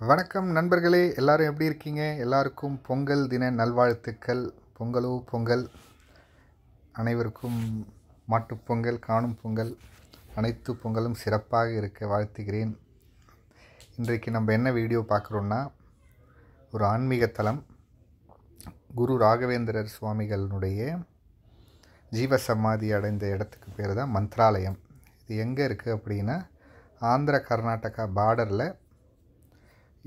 வணக்கம் நண்பர்களே, எல்லாரும் எப்படி இருக்கீங்க? எல்லாருக்கும் பொங்கல் தின நல்வாழ்த்துக்கள். பொங்கல். அனைவருக்கும் மாட்டுப்பொங்கல், காணும் பொங்கல், அனைத்து பொங்கலும் சிறப்பாக இருக்க வாழ்த்துகிறேன். இன்றைக்கு நம்ம என்ன வீடியோ பார்க்குறோன்னா, ஒரு ஆன்மீக தலம் குரு ராகவேந்திரர் சுவாமிகளுடைய ஜீவசமாதி அடைந்த இடத்துக்கு பேர் தான் மந்த்ராலயம். இது எங்கே இருக்குது அப்படின்னா, ஆந்திர கர்நாடகா பார்டரில்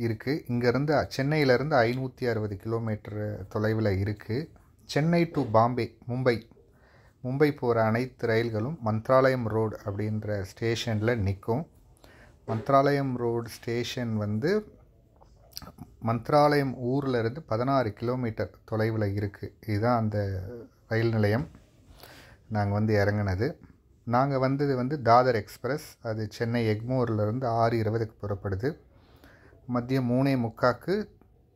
இருக்குது. இங்கேருந்து சென்னையிலேருந்து 560 கிலோமீட்டர் தொலைவில் இருக்குது. சென்னை டு பாம்பே, மும்பை போகிற அனைத்து ரயில்களும் மந்த்ராலயம் ரோடு அப்படின்ற ஸ்டேஷனில் நிற்கும். மந்த்ராலயம் ரோடு ஸ்டேஷன் மந்த்ராலயம் ஊரில் இருந்து 16 கிலோமீட்டர் தொலைவில் இருக்குது. இதுதான் அந்த ரயில் நிலையம். நாங்கள் இறங்கினது. நாங்கள் வந்தது தாதர் எக்ஸ்பிரஸ். அது சென்னை எக்மோர்லேருந்து 6:20க்கு புறப்படுது. மதியம் 3:45க்கு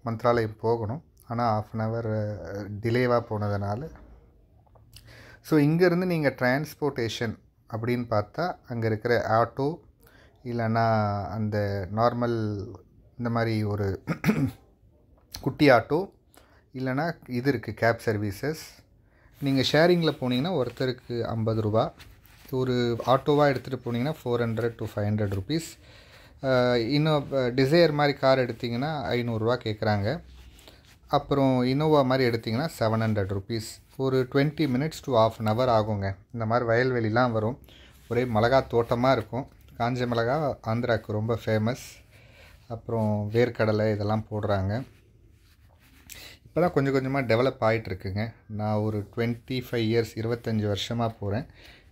மந்த்ராலயம் போகணும். ஆனால் 1/2 hour டிலேவாக போனதுனால இங்கேருந்து நீங்கள் டிரான்ஸ்போர்ட்டேஷன் அப்படின்னு பார்த்தா அங்கே இருக்கிற ஆட்டோ இல்லைன்னா அந்த நார்மல் இந்த மாதிரி ஒரு குட்டி ஆட்டோ இல்லைன்னா இது இருக்குது கேப் சர்வீசஸ். நீங்கள் ஷேரிங்கில் போனீங்கன்னா ஒருத்தருக்கு 50 ரூபா, ஒரு ஆட்டோவாக எடுத்துகிட்டு போனீங்கன்னா 400 to 500 rupees. இன்னும் டிசையர் மாதிரி கார் எடுத்திங்கன்னா 500 ரூபா கேட்குறாங்க. அப்புறம் இன்னோவா மாதிரி எடுத்திங்கன்னா 700 rupees. ஒரு 20 minutes to 1/2 hour ஆகுங்க. இந்த மாதிரி வயல்வெளிலாம் வரும். ஒரே மிளகா தோட்டமாக இருக்கும். காஞ்ச மிளகா ஆந்திராவுக்கு ரொம்ப ஃபேமஸ். அப்புறம் வேர்க்கடலை இதெல்லாம் போடுறாங்க. இப்போ தான் கொஞ்சம் கொஞ்சமாக டெவலப் ஆகிட்டுருக்குங்க. நான் ஒரு 25 years 25 வருஷமாக போகிறேன்.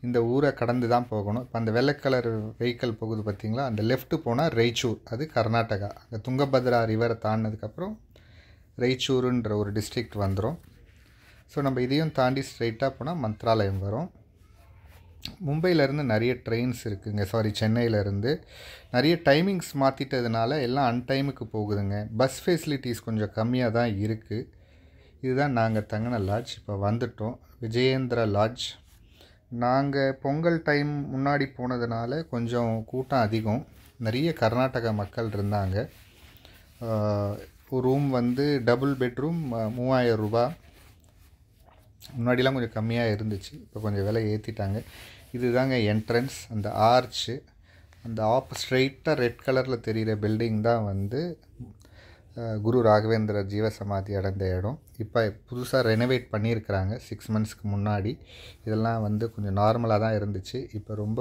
இந்த ஊரை கடந்து தான் போகணும். இப்போ அந்த வெள்ளை கலர் வெஹிக்கிள் போகுது பார்த்திங்களா, அந்த லெஃப்ட்டு போனால் ரெய்ச்சூர், அது கர்நாடகா. அங்கே துங்கபத்ரா ரிவரை தாண்டினதுக்கப்புறம் ரெய்ச்சூருன்ற ஒரு டிஸ்ட்ரிக்ட் வந்துடும். நம்ம இதையும் தாண்டி ஸ்ட்ரைட்டாக போனால் மந்த்ராலயம் வரும். மும்பையிலேருந்து நிறைய ட்ரெயின்ஸ் இருக்குதுங்க. சென்னையிலேருந்து நிறைய டைமிங்ஸ் மாற்றிட்டதுனால எல்லாம் அன்டைமுக்கு போகுதுங்க. பஸ் ஃபெசிலிட்டிஸ் கொஞ்சம் கம்மியாக தான் இருக்குது. இதுதான் நாங்கள் தங்கின லாட்ஜ். இப்போ வந்துட்டோம், விஜயேந்திரா லாட்ஜ். நாங்கள் பொங்கல் டைம் முன்னாடி போனதுனால கொஞ்சம் கூட்டம் அதிகம். நிறைய கர்நாடகா மக்கள் இருந்தாங்க. ஒரு ரூம் டபுள் பெட்ரூம் 3000 ரூபா. முன்னாடிலாம் கொஞ்சம் கம்மியாக இருந்துச்சு, இப்போ கொஞ்சம் விலை ஏற்றிட்டாங்க. இதுதாங்க என்ட்ரன்ஸ். அந்த ஆர்ச்சு, அந்த ஸ்ட்ரைட்டாக ரெட் கலரில் தெரிகிற பில்டிங் தான் குரு ராகவேந்திரர் ஜீவசமாதி அடைந்த இடம். இப்போ புதுசாக ரெனோவேட் பண்ணியிருக்கிறாங்க 6 monthsக்கு முன்னாடி. இதெல்லாம் கொஞ்சம் நார்மலாக தான் இருந்துச்சு. இப்போ ரொம்ப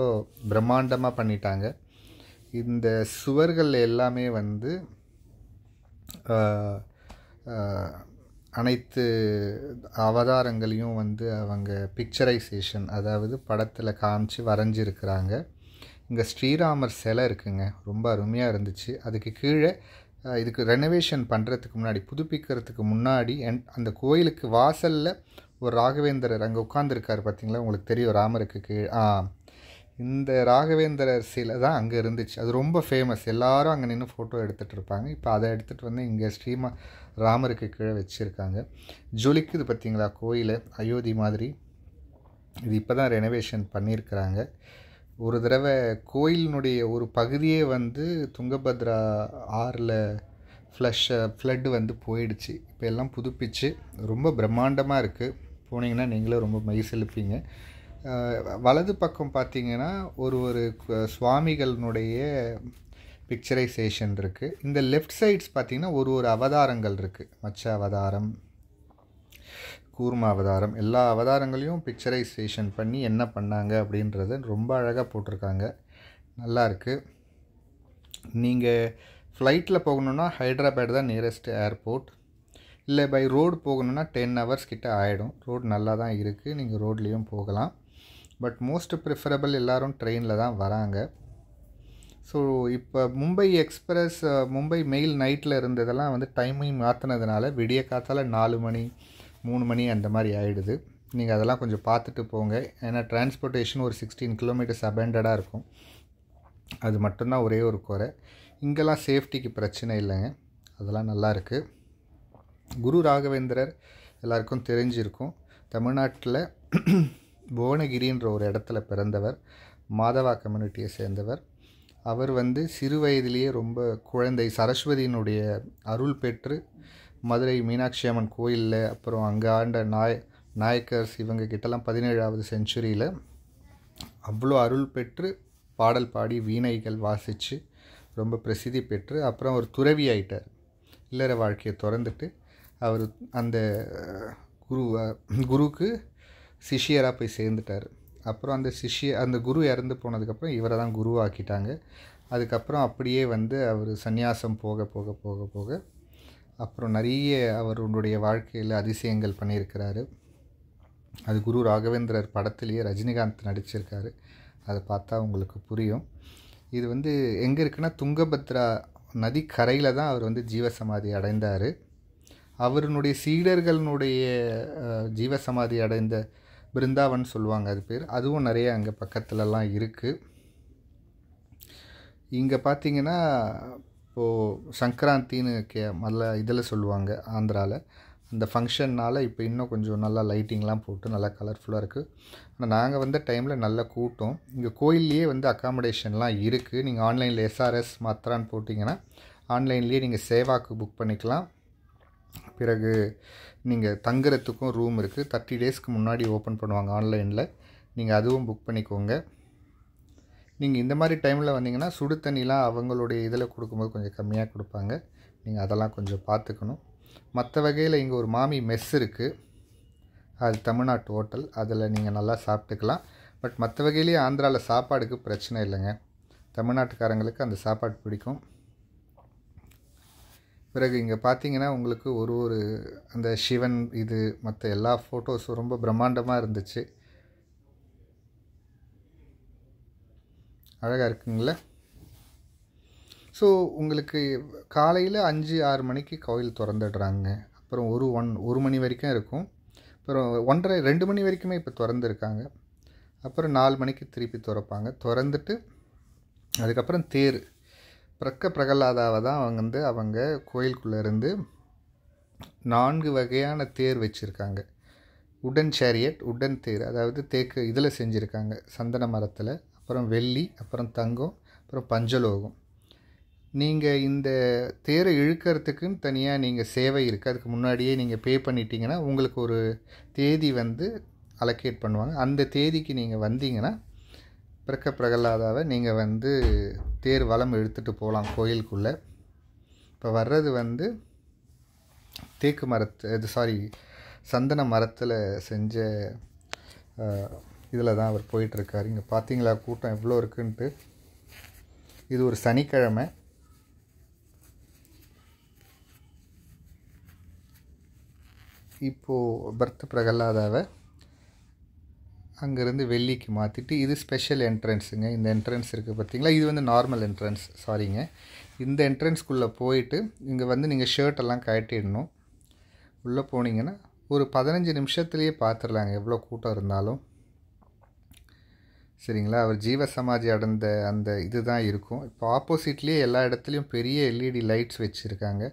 பிரம்மாண்டமாக பண்ணிட்டாங்க. இந்த சுவர்கள் எல்லாமே அனைத்து அவதாரங்களையும் அவங்க பிக்சரைசேஷன், அதாவது படத்தில் காமிச்சு வரைஞ்சிருக்கிறாங்க. இங்கே ஸ்ரீராமர் சிலை இருக்குங்க, ரொம்ப அருமையாக இருந்துச்சு. அதுக்கு கீழே இதுக்கு ரெனோவேஷன் பண்ணுறதுக்கு முன்னாடி, புதுப்பிக்கிறதுக்கு முன்னாடி அந்த கோயிலுக்கு வாசலில் ஒரு ராகவேந்திரர் அங்கே உட்காந்துருக்கார் பார்த்திங்களா, உங்களுக்கு தெரியும் ராமருக்கு கீழே. இந்த ராகவேந்திரர் சிலை தான் அங்கே இருந்துச்சு. அது ரொம்ப ஃபேமஸ். எல்லோரும் அங்கே நின்று ஃபோட்டோ எடுத்துகிட்டு இருப்பாங்க. இப்போ அதை எடுத்துகிட்டு இங்கே ராமருக்கு கீழே வச்சுருக்காங்க. ஜொலிக்குது பார்த்திங்களா கோயில், அயோத்தி மாதிரி. இது இப்போ தான் ரெனோவேஷன் பண்ணியிருக்கிறாங்க. ஒரு தடவை கோயிலினுடைய ஒரு பகுதியே துங்கபத்ரா ஆறில் ஃப்ளட்டு போயிடுச்சு. இப்போ எல்லாம் புதுப்பிச்சு ரொம்ப பிரம்மாண்டமாக இருக்குது. போனீங்கன்னா நீங்களே ரொம்ப மெய்சிலிப்பீங்க. வலது பக்கம் பார்த்திங்கன்னா ஒரு சுவாமிகளினுடைய பிக்சரைசேஷன் இருக்குது. இந்த லெஃப்ட் சைட்ஸ் பார்த்திங்கன்னா ஒரு அவதாரங்கள் இருக்குது. மச்ச அவதாரம், கூர்ம அவதாரம், எல்லா அவதாரங்களையும் பிக்சரைசேஷன் பண்ணி என்ன பண்ணாங்க அப்படின்றது ரொம்ப அழகாக போட்டிருக்காங்க. நல்லாயிருக்கு. நீங்கள் ஃப்ளைட்டில் போகணுன்னா ஹைதராபாத் தான் நியரஸ்ட் ஏர்போர்ட். இல்லை பை ரோடு போகணுன்னா 10 hours கிட்ட ஆகிடும். ரோடு நல்லா தான் இருக்குது, நீங்கள் ரோட்லேயும் போகலாம். பட் மோஸ்ட் ப்ரிஃபரபிள் எல்லோரும் ட்ரெயினில் தான் வராங்க. இப்போ மும்பை எக்ஸ்பிரஸ், மும்பை மெயில் நைட்டில் இருந்ததெல்லாம் டைமிங் மாற்றினதுனால விடிய காத்தால் 4 மணி 3 மணி அந்த மாதிரி ஆகிடுது. நீங்கள் அதெல்லாம் கொஞ்சம் பார்த்துட்டு போங்க. ஏன்னா டிரான்ஸ்போர்ட்டேஷன் ஒரு 16 kilometers அபேண்டடாக இருக்கும். அது மட்டும்தான் ஒரே ஒரு குறை. இங்கெல்லாம் சேஃப்டிக்கு பிரச்சனை இல்லைங்க, அதெல்லாம் நல்லா இருக்குது. குரு ராகவேந்திரர் எல்லாருக்கும் தெரிஞ்சிருக்கும். தமிழ்நாட்டில் புவனகிரின்ற ஒரு இடத்துல பிறந்தவர். மாதவா கம்யூனிட்டியை சேர்ந்தவர். அவர் வந்து சிறு வயதிலேயே ரொம்ப குழந்தை சரஸ்வதியினுடைய அருள் பெற்று மதுரை மீனாட்சி அம்மன் கோயிலில், அப்புறம் அங்கே ஆண்ட நாயக்கர்ஸ் இவங்க கிட்டலாம் 17வது செஞ்சுரியில் அவ்வளோ அருள் பெற்று பாடல் பாடி வீணைகள் வாசித்து ரொம்ப பிரசித்தி பெற்று அப்புறம் அவர் துறவி ஆயிட்டார். இல்லற வாழ்க்கையை திறந்துட்டு அவர் அந்த குருக்கு சிஷியராக போய் சேர்ந்துட்டார். அப்புறம் அந்த குரு இறந்து போனதுக்கப்புறம் இவரை தான் குருவாக்கிட்டாங்க. அதுக்கப்புறம் அப்படியே வந்து அவர் சந்நியாசம் போக போக போக போக அப்புறம் நிறைய அவருடைய வாழ்க்கையில் அதிசயங்கள் பண்ணியிருக்கிறாரு. அது குரு ராகவேந்திரர் படத்துலேயே ரஜினிகாந்த் நடிச்சிருக்காரு. அதை பார்த்தா உங்களுக்கு புரியும். இது வந்து எங்கே இருக்குன்னா துங்கபத்ரா நதி கரையில் தான் அவர் வந்து ஜீவசமாதி அடைந்தார். அவருடைய சீடர்களுடைய ஜீவசமாதி அடைந்த பிருந்தாவன் சொல்லுவாங்க அது பேர். அதுவும் நிறைய அங்கே பக்கத்துலலாம் இருக்குது. இங்கே பார்த்திங்கன்னா இப்போது சங்கராந்தின்னு இதில் சொல்லுவாங்க ஆந்திராவில். அந்த ஃபங்க்ஷன்னால் இப்போ இன்னும் கொஞ்சம் நல்லா லைட்டிங்லாம் போட்டு நல்லா கலர்ஃபுல்லாக இருக்குது. ஆனால் நாங்கள் வந்த டைமில் நல்ல கூட்டம். இங்கே கோயில்லையே வந்து அக்காமடேஷன்லாம் இருக்குது. நீங்கள் ஆன்லைனில் SRS மாத்திரான்னு போட்டிங்கன்னா ஆன்லைன்லேயே நீங்கள் சேவாக்கு புக் பண்ணிக்கலாம். பிறகு நீங்கள் தங்குறதுக்கும் ரூம் இருக்குது. 30 டேஸ்க்கு முன்னாடி ஓப்பன் பண்ணுவாங்க ஆன்லைனில். நீங்கள் அதுவும் புக் பண்ணிக்கோங்க. நீங்கள் இந்த மாதிரி டைமில் வந்தீங்கன்னா சுடு தண்ணிலாம் அவங்களுடைய இதில் கொடுக்கும்போது கொஞ்சம் கம்மியாக கொடுப்பாங்க. நீங்கள் அதெல்லாம் கொஞ்சம் பார்த்துக்கணும். மற்ற வகையில் இங்கே ஒரு மாமி மெஸ் இருக்குது. அது தமிழ்நாட்டு ஹோட்டல். அதில் நீங்கள் நல்லா சாப்பிட்டுக்கலாம். பட் மற்ற வகையிலேயே ஆந்திராவில் சாப்பாடுக்கு பிரச்சனை இல்லைங்க. தமிழ்நாட்டுக்காரங்களுக்கு அந்த சாப்பாடு பிடிக்கும். பிறகு இங்கே பார்த்தீங்கன்னா உங்களுக்கு ஒரு அந்த சிவன் இது மற்ற எல்லா ஃபோட்டோஸும் ரொம்ப பிரம்மாண்டமாக இருந்துச்சு. அழகாக இருக்குங்களே. ஸோ உங்களுக்கு காலையில் 5-6 மணிக்கு கோயில் திறந்துடுறாங்க. அப்புறம் 1 மணி வரைக்கும் இருக்கும். அப்புறம் 1:30-2 மணி வரைக்குமே இப்போ திறந்துருக்காங்க. அப்புறம் 4 மணிக்கு திருப்பி திறப்பாங்க. திறந்துட்டு அதுக்கப்புறம் தேர் பிரகலாதாவை தான் அவங்க கோயிலுக்குள்ளே இருந்து 4 வகையான தேர் வச்சுருக்காங்க. உடன் சேரியட், உடன் தேர், அதாவது தேக்கு இதில் செஞ்சுருக்காங்க சந்தன மரத்தில். அப்புறம் வெள்ளி, அப்புறம் தங்கம், அப்புறம் பஞ்சலோகம். நீங்கள் இந்த தேரை இழுக்கிறதுக்குன்னு தனியாக நீங்கள் சேவை இருக்குது. அதுக்கு முன்னாடியே நீங்கள் பே பண்ணிட்டீங்கன்னா உங்களுக்கு ஒரு தேதி வந்து அலோகேட் பண்ணுவாங்க. அந்த தேதிக்கு நீங்கள் வந்தீங்கன்னா பிரகலாதாவை நீங்கள் வந்து தேர் வலம் இழுத்துட்டு போகலாம் கோயிலுக்குள்ளே. இப்போ வர்றது வந்து சந்தன மரத்தில் செஞ்ச இதில் தான் அவர் போயிட்டுருக்கார். இங்கே பார்த்தீங்களா கூட்டம் எவ்வளோ இருக்குன்ட்டு. இது ஒரு சனிக்கிழமை. இப்போது பிரகலாதாவை அங்கேருந்து வெள்ளிக்கு மாற்றிட்டு இது ஸ்பெஷல் என்ட்ரன்ஸுங்க. இந்த என்ட்ரன்ஸ் இருக்குது பார்த்தீங்களா, இது வந்து நார்மல் என்ட்ரன்ஸ். சாரிங்க, இந்த என்ட்ரன்ஸ்குள்ளே போயிட்டு இங்கே வந்து நீங்கள் ஷர்ட்டெல்லாம் கழட்டிடணும். உள்ளே போனீங்கன்னா ஒரு 15 நிமிஷத்துலேயே பார்த்துடலாங்க எவ்வளோ கூட்டம் இருந்தாலும். சரிங்களா, அவர் ஜீவசமாதி அடைந்த அந்த இது தான் இருக்கும். இப்போ ஆப்போசிட்லேயே எல்லா இடத்துலையும் பெரிய LED லைட்ஸ் வச்சுருக்காங்க.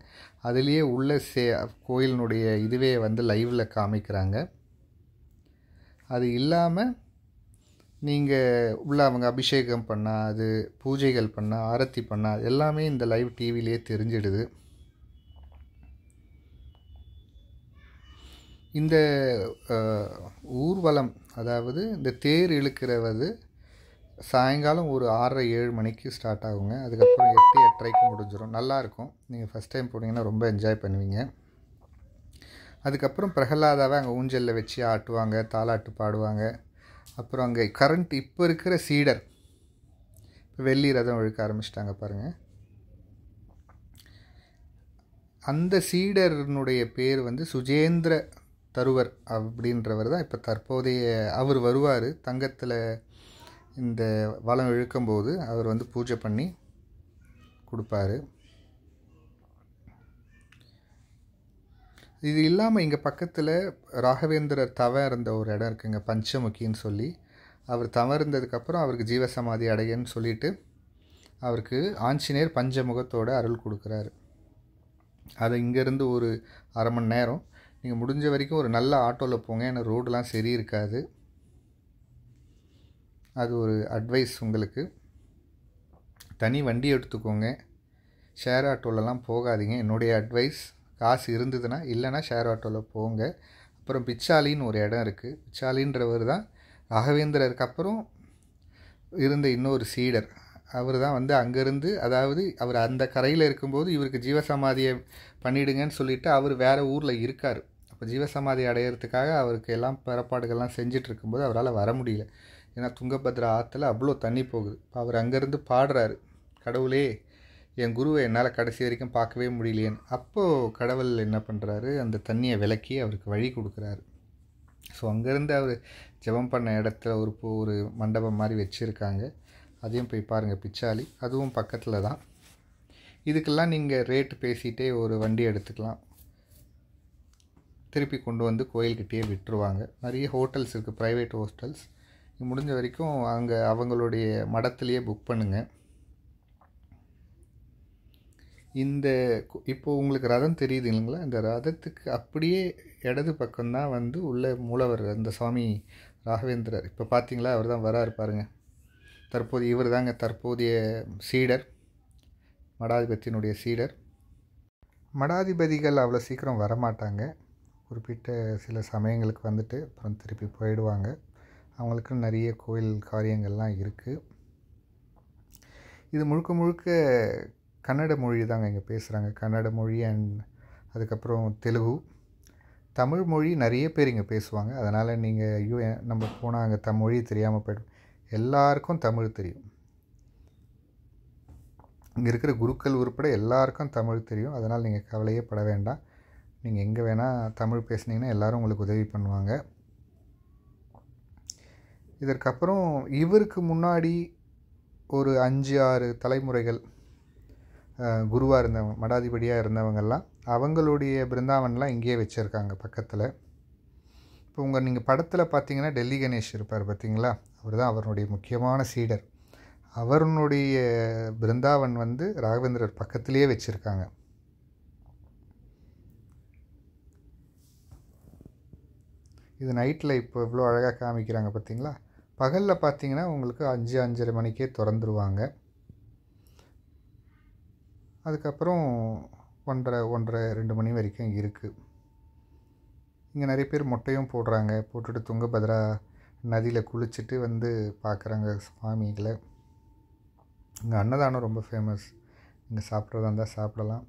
அதுலேயே உள்ள கோயிலினுடைய இதுவே வந்து லைவில் காமிக்கிறாங்க. அது இல்லாமல் நீங்கள் உள்ள அவங்க அபிஷேகம் பண்ணால், அது பூஜைகள் பண்ணால், ஆரத்தி பண்ணால் எல்லாமே இந்த லைவ் டிவிலேயே தெரிஞ்சிடுது. இந்த ஊர்வலம், அதாவது இந்த தேர் இழுக்கிறது சாயங்காலம் ஒரு 6:30-7 மணிக்கு ஸ்டார்ட் ஆகுங்க. அதுக்கப்புறம் 8-8:30க்கு முடிஞ்சிடும். நல்லாயிருக்கும். நீங்கள் ஃபஸ்ட் டைம் போனீங்கன்னா ரொம்ப என்ஜாய் பண்ணுவீங்க. அதுக்கப்புறம் பிரகலாதாவை அங்கே ஊஞ்சலில் வச்சு ஆட்டுவாங்க, தாலாட்டு பாடுவாங்க. அப்புறம் அங்கே கரண்ட் இப்போ இருக்கிற சீடர் இப்போ வெள்ளி ரதம் இழுக்க ஆரம்பிச்சிட்டாங்க பாருங்கள். அந்த சீடர்னுடைய பேர் வந்து சுஜேந்திர தருவர் அப்படின்றவர் தான் இப்போ தற்போதைய. அவர் வருவார் தங்கத்தில் இந்த வலம் இழுக்கும்போது அவர் வந்து பூஜை பண்ணி கொடுப்பாரு. இது இல்லாமல் இங்கே பக்கத்தில் ராகவேந்திரர் தவம் இருந்த ஒரு இடம் இருக்குங்க, பஞ்சமுக்கின்னு சொல்லி. அவர் தவம் இருந்ததுக்கப்புறம் அவருக்கு ஜீவசமாதி அடையன்னு சொல்லிட்டு அவருக்கு ஆஞ்சநேயர் பஞ்சமுகத்தோட அருள் கொடுக்குறாரு. அது இங்கேருந்து ஒரு 1/2 மணி நேரம். நீங்கள் முடிஞ்ச வரைக்கும் ஒரு நல்ல ஆட்டோவில் போங்க, ஏன்னா ரோடெலாம் சரி இருக்காது. அது ஒரு அட்வைஸ் உங்களுக்கு. தனி வண்டி எடுத்துக்கோங்க. ஷேர் ஆட்டோலலாம் போகாதீங்க. என்னுடைய அட்வைஸ், காசு இருந்ததுன்னா. இல்லைன்னா ஷேர் ஆட்டோவில் போங்க. அப்புறம் பிச்சாலின்னு ஒரு இடம் இருக்குது. பிச்சாலின்றவர் தான் ராகவேந்திரருக்கு அப்புறம் இருந்த இன்னொரு சீடர். அவர் தான் வந்து அங்கேருந்து, அதாவது அவர் அந்த கரையில் இருக்கும்போது இவருக்கு ஜீவசமாதியை பண்ணிவிடுங்கன்னு சொல்லிவிட்டு அவர் வேறு ஊரில் இருக்கார். அப்போ ஜீவசமாதி அடையிறதுக்காக அவருக்கு எல்லாம் புறப்பாடுகள்லாம் செஞ்சுட்டு இருக்கும்போது அவரால் வர முடியல. ஏன்னா துங்கபத்ரா ஆற்றுல அவ்வளோ தண்ணி போகுது. இப்போ அவர் அங்கேருந்து பாடுறாரு, கடவுளே என் குருவை என்னால் கடைசி வரைக்கும் பார்க்கவே முடியலையேன்னு. அப்போது கடவுள் என்ன பண்ணுறாரு, அந்த தண்ணியை விலக்கி அவருக்கு வழி கொடுக்குறாரு. ஸோ அங்கேருந்து அவர் ஜெபம் பண்ண இடத்துல ஒரு மண்டபம் மாதிரி வச்சுருக்காங்க. அதையும் போய் பாருங்கள், பிச்சாலி. அதுவும் பக்கத்தில் தான். இதுக்கெல்லாம் நீங்கள் ரேட்டு பேசிகிட்டே ஒரு வண்டி எடுத்துக்கலாம். திருப்பி கொண்டு வந்து கோயில்கிட்டே விட்டுருவாங்க. நிறைய ஹோட்டல்ஸ் இருக்குது, ப்ரைவேட் ஹோட்டல்ஸ். முடிஞ்ச வரைக்கும் அங்கே அவங்களுடைய மடத்துலேயே புக் பண்ணுங்கள். இப்போது உங்களுக்கு ரதம் தெரியுது இல்லைங்களா? இந்த ரதத்துக்கு அப்படியே இடது பக்கம்தான் வந்து உள்ள மூலவர், அந்த சுவாமி ராகவேந்திரர். இப்போ பார்த்தீங்களா, அவர் தான் வராரு பாருங்கள். இவர் தாங்க தற்போதைய சீடர், மடாதிபதியினுடைய சீடர். மடாதிபதிகள் அவ்வளோ சீக்கிரம் வரமாட்டாங்க. குறிப்பிட்ட சில சமயங்களுக்கு வந்துட்டு அப்புறம் திருப்பி போயிடுவாங்க. அவங்களுக்கு நிறைய கோயில் காரியங்கள்லாம் இருக்குது. இது முழுக்க முழுக்க கன்னட மொழி தாங்க இங்கே பேசுகிறாங்க. கன்னட மொழி அண்ட் அதுக்கப்புறம் தெலுங்கு. தமிழ் மொழி நிறைய பேர் இங்கே பேசுவாங்க. அதனால் நீங்கள் நம்ம போனால் அங்கே மொழி தெரியாமல் போய்டும். எல்லாருக்கும் தமிழ் தெரியும். இங்கே இருக்கிற குருக்கள் உட்பட எல்லாருக்கும் தமிழ் தெரியும். அதனால் நீங்கள் கவலையே பட வேண்டாம். நீங்கள் எங்கே வேணால் தமிழ் பேசுனீங்கன்னா எல்லோரும் உங்களுக்கு உதவி பண்ணுவாங்க. இதற்கப்புறம் இவருக்கு முன்னாடி ஒரு 5-6 தலைமுறைகள் குருவாக இருந்தவங்க, மடாதிபதியாக இருந்தவங்கெல்லாம் அவங்களுடைய பிருந்தாவன்லாம் இங்கேயே வச்சுருக்காங்க பக்கத்தில். இப்போ நீங்கள் படத்தில் பார்த்தீங்கன்னா டெல்லி கணேஷ் இருப்பார் பார்த்தீங்களா, அவர் தான் அவருடைய முக்கியமான சீடர். அவருடைய பிருந்தாவன் வந்து ராகவேந்திரர் பக்கத்துலேயே வச்சுருக்காங்க. இது நைட்டில் இப்போ இவ்வளோ அழகாக காமிக்கிறாங்க பார்த்தீங்களா. பகலில் பார்த்தீங்கன்னா உங்களுக்கு 5-5:30 மணிக்கே திறந்துருவாங்க. அதுக்கப்புறம் 1:30-2 மணி வரைக்கும் இருக்குது. இங்கே நிறைய பேர் மொட்டையும் போடுறாங்க. போட்டுட்டு துங்கபத்ரா நதியில் குளிச்சுட்டு வந்து பார்க்குறாங்க சுவாமிகளை. இங்கே அன்னதானம் ரொம்ப ஃபேமஸ். இங்கே சாப்பிட்றதா இருந்தால் சாப்பிடலாம்.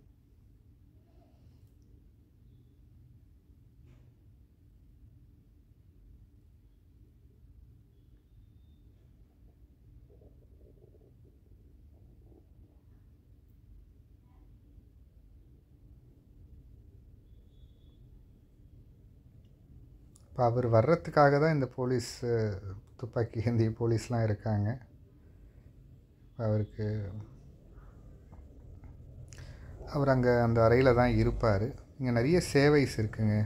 இப்போ அவர் வர்றதுக்காக தான் இந்த போலீஸ், துப்பாக்கி ஏந்திய போலீஸ்லாம் இருக்காங்க. அவர் அங்கே அந்த அறையில் தான் இருப்பார். இங்கே நிறைய சேவைஸ் இருக்குங்க,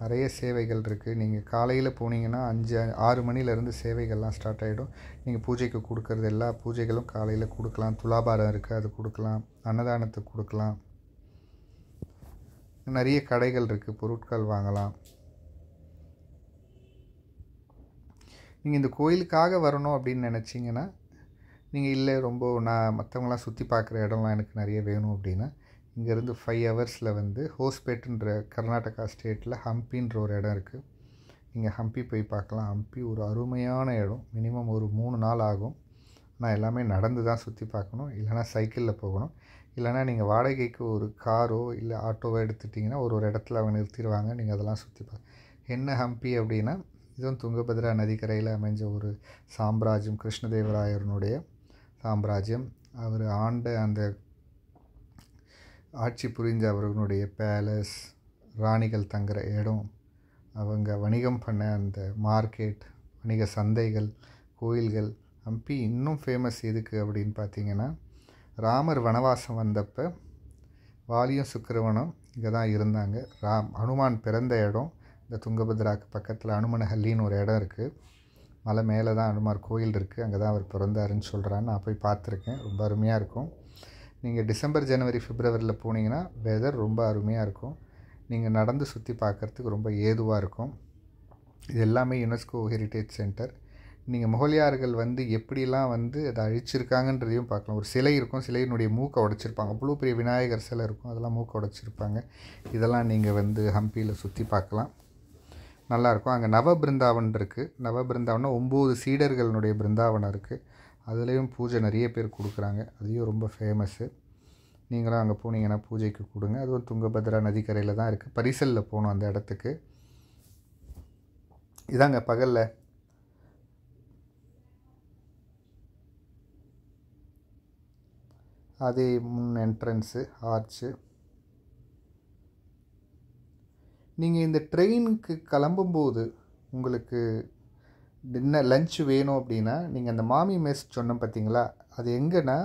நிறைய சேவைகள் இருக்குது. நீங்கள் காலையில் போனீங்கன்னா 5-6 மணிலேருந்து சேவைகள்லாம் ஸ்டார்ட் ஆகிடும். நீங்கள் பூஜைக்கு கொடுக்குறது எல்லா பூஜைகளும் காலையில் கொடுக்கலாம். துலாபாரம் இருக்குது, அது கொடுக்கலாம். அன்னதானத்துக்கு கொடுக்கலாம். நிறைய கடைகள் இருக்குது, பொருட்கள் வாங்கலாம். நீங்கள் இந்த கோயிலுக்காக வரணும் அப்படின்னு நினச்சிங்கன்னா, நீங்கள் இல்லை ரொம்ப நான் மற்றவங்களாம் சுற்றி பார்க்குற இடம்லாம் எனக்கு நிறைய வேணும் அப்படின்னா, இங்கேருந்து 5 ஹவர்ஸில் வந்து ஹோஸ்பேட்டுன்ற கர்நாடகா ஸ்டேட்டில் ஹம்பின்ற ஒரு இடம் இருக்குது. நீங்கள் ஹம்பி போய் பார்க்கலாம். ஹம்பி ஒரு அருமையான இடம். மினிமம் ஒரு 3 நாள் ஆகும். நான் எல்லாமே நடந்து தான் சுற்றி பார்க்கணும். இல்லைனா சைக்கிளில் போகணும். இல்லைனா நீங்கள் வாடகைக்கு ஒரு காரோ இல்லை ஆட்டோவோ எடுத்துட்டிங்கன்னா ஒரு இடத்துல அவங்க நிறுத்திடுவாங்க. நீங்கள் அதெல்லாம் சுற்றி என்ன ஹம்பி அப்படின்னா, இதுவும் துங்கபத்ரா நதிக்கரையில் அமைஞ்ச ஒரு சாம்ராஜ்யம், கிருஷ்ணதேவராயருடைய சாம்ராஜ்யம். அவர் ஆண்ட அந்த ஆட்சி புரிஞ்ச அவர்களுடைய பேலஸ், ராணிகள் தங்குற இடம், அவங்க வணிகம் பண்ண அந்த மார்க்கெட், வணிக சந்தைகள், கோயில்கள். ஹம்பி இன்னும் ஃபேமஸ் எதுக்கு அப்படின்னு பார்த்தீங்கன்னா, ராமர் வனவாசம் வந்தப்போ வாலியும் சுக்கிரவனும் இங்கே தான் இருந்தாங்க. ஹனுமான் பிறந்த இடம் இந்த துங்கபத்ராக்கு பக்கத்தில் அனுமனஹல்லின்னு ஒரு இடம் இருக்குது. மலை மேலே தான் அனுமார் கோயில் இருக்குது. அங்கே தான் அவர் பிறந்தாருன்னு சொல்கிறான்னு நான் போய் பார்த்துருக்கேன். ரொம்ப அருமையாக இருக்கும். நீங்கள் டிசம்பர், ஜனவரி, பிப்ரவரியில் போனீங்கன்னா வெதர் ரொம்ப அருமையாக இருக்கும். நீங்கள் நடந்து சுற்றி பார்க்குறதுக்கு ரொம்ப ஏதுவாக இருக்கும். இது எல்லாமே யுனெஸ்கோ ஹெரிட்டேஜ் சென்டர். நீங்கள் முகலியார்கள் வந்து எப்படிலாம் வந்து அதை அழிச்சிருக்காங்கன்றதையும் பார்க்கலாம். ஒரு சிலை இருக்கும், சிலையினுடைய மூக்கை உடைச்சிருப்பாங்க. அவ்வளோ பெரிய விநாயகர் சிலை இருக்கும், அதெல்லாம் மூக்கை உடைச்சிருப்பாங்க. இதெல்லாம் நீங்கள் வந்து ஹம்பியில் சுற்றி பார்க்கலாம், நல்லாயிருக்கும். அங்கே நவ பிருந்தாவன் இருக்குது. நவ பிருந்தாவன்னா 9 சீடர்களுடைய பிருந்தாவனம் இருக்குது. அதுலேயும் பூஜை நிறைய பேர் கொடுக்குறாங்க, அதையும் ரொம்ப ஃபேமஸ்ஸு. நீங்களும் அங்கே போனீங்கன்னா பூஜைக்கு கொடுங்க. அதுவும் துங்கபத்ரா நதிக்கரையில் தான் இருக்குது. பரிசலில் போகணும் அந்த இடத்துக்கு. இதாங்க பகலில் அதே முன் என்ட்ரன்ஸு, ஆர்ச்சு. நீங்கள் இந்த ட்ரெயினுக்கு கிளம்பும்போது உங்களுக்கு லன்ச் வேணும் அப்படின்னா, நீங்கள் அந்த மாமி மெஸ் சொன்னோம் பார்த்தீங்களா, அது எங்கன்னா,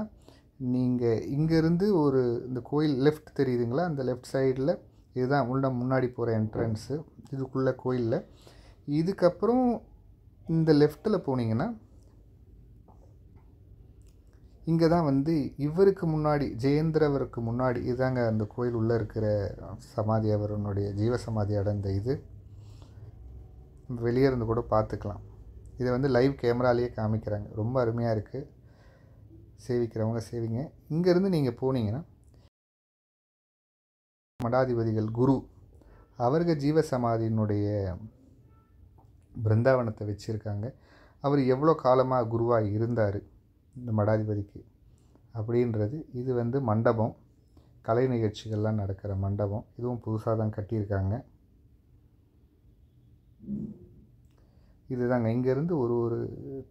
நீங்கள் இங்கேருந்து இந்த கோயில் லெஃப்ட் தெரியுதுங்களா, அந்த லெஃப்ட் சைடில் இதுதான் முன்னாடி போகிற என்ட்ரன்ஸு. இதுக்குள்ளே கோயிலில் இதுக்கப்புறம் இந்த லெஃப்ட்டில் போனீங்கன்னா இங்கே தான் வந்து இவருக்கு முன்னாடி, ஜெயேந்திரவருக்கு முன்னாடி இதுதாங்க அந்த கோயில் உள்ளே இருக்கிற சமாதி, அவருடைய ஜீவசமாதி அடைந்த இது. வெளியே இருந்து கூட பார்த்துக்கலாம். இதை வந்து லைவ் கேமராலேயே காமிக்கிறாங்க. ரொம்ப அருமையாக இருக்குது. சேவிக்கிறவங்க சேவிங்க. இங்கேருந்து நீங்கள் போனீங்கன்னா மடாதிபதிகள் குரு அவர்கள் ஜீவசமாதியினுடைய பிருந்தாவனத்தை வச்சுருக்காங்க. அவர் எவ்வளோ காலமாக குருவாக இருந்தார் இந்த மடாதிபதிக்கு அப்படின்றது. இது வந்து மண்டபம், கலை நிகழ்ச்சிகள்லாம் நடக்கிற மண்டபம். இதுவும் புதுசாக தான் கட்டியிருக்காங்க. இதுதாங்க இங்கேருந்து ஒரு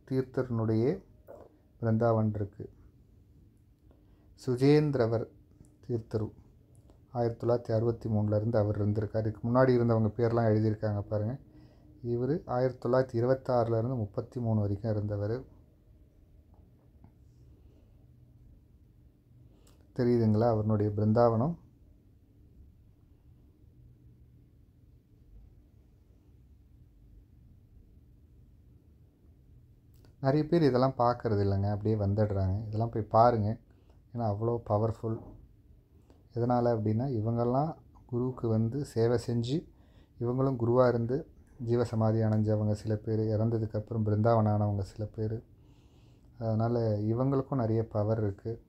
தீர்த்தர்னுடைய பிருந்தாவன் இருக்குது. சுஜேந்திரவர் தீர்த்தரு 1963 அவர் இருந்திருக்கார். இதுக்கு முன்னாடி இருந்தவங்க பேர்லாம் எழுதியிருக்காங்க பாருங்கள். இவர் 1926 33 வரைக்கும் இருந்தவர். தெரியுதுங்களா அவருடைய பிருந்தாவனம்? நிறைய பேர் இதெல்லாம் பார்க்குறது இல்லைங்க, அப்படியே வந்துடுறாங்க. இதெல்லாம் போய் பாருங்கள், ஏன்னா அவ்வளோ பவர்ஃபுல். எதனால் அப்படின்னா, இவங்கெல்லாம் குருவுக்கு வந்து சேவை செஞ்சு இவங்களும் குருவாக இருந்து ஜீவசமாதி அணைஞ்சவங்க சில பேர், இறந்ததுக்கப்புறம் பிருந்தாவனம் ஆனவங்க சில பேர். அதனால் இவங்களுக்கும் நிறைய பவர் இருக்குது.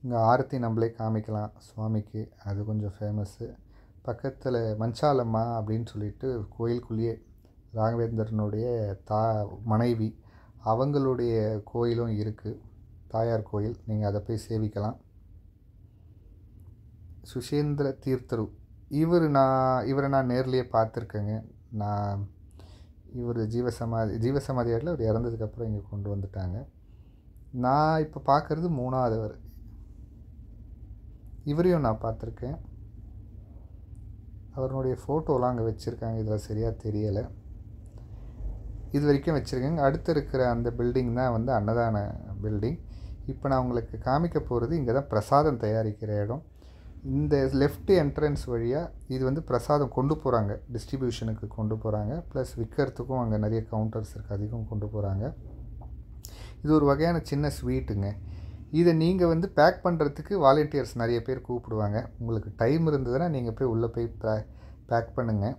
இங்கே ஆரத்தி நம்மளே காமிக்கலாம் சுவாமிக்கு, அது கொஞ்சம் ஃபேமஸ்ஸு. பக்கத்தில் மஞ்சாலம்மா அப்படின்னு சொல்லிட்டு கோயிலுக்குள்ளேயே ராகவேந்திரனுடைய மனைவி அவங்களுடைய கோயிலும் இருக்குது, தாயார் கோயில். நீங்கள் அதை போய் சேவிக்கலாம். சுஷேந்திர தீர்த்தரு இவரை நான் நேர்லேயே பார்த்துருக்கேங்க. இவர் ஜீவசமாதியாரில் அவர் இறந்ததுக்கப்புறம் இங்கே கொண்டு வந்துட்டாங்க. நான் இப்போ பார்க்குறது 3ஆவது. இவரையும் நான் பார்த்துருக்கேன். அவருடைய ஃபோட்டோலாம் அங்கே வச்சுருக்காங்க, இதில் சரியாக தெரியலை. இது வரைக்கும் வச்சுருக்கேங்க. அடுத்து இருக்கிற அந்த பில்டிங் தான் வந்து அன்னதான பில்டிங். இப்போ நான் உங்களுக்கு காமிக்க போகிறது இங்கே தான் பிரசாதம் தயாரிக்கிற இடம். இந்த லெஃப்ட் என்ட்ரன்ஸ் வழியாக இது வந்து பிரசாதம் கொண்டு போகிறாங்க, டிஸ்ட்ரிபியூஷனுக்கு கொண்டு போகிறாங்க. ப்ளஸ் விற்கிறதுக்கும் அங்கே நிறைய கவுண்டர்ஸ் இருக்குது, அதிகம் கொண்டு போகிறாங்க. இது ஒரு வகையான சின்ன ஸ்வீட்டுங்க. இதை நீங்கள் வந்து பேக் பண்ணுறதுக்கு வாலண்டியர்ஸ் நிறைய பேர் கூப்பிடுவாங்க. உங்களுக்கு டைம் இருந்ததுன்னா நீங்கள் போய் உள்ளே போய் பேக் பண்ணுங்கள்.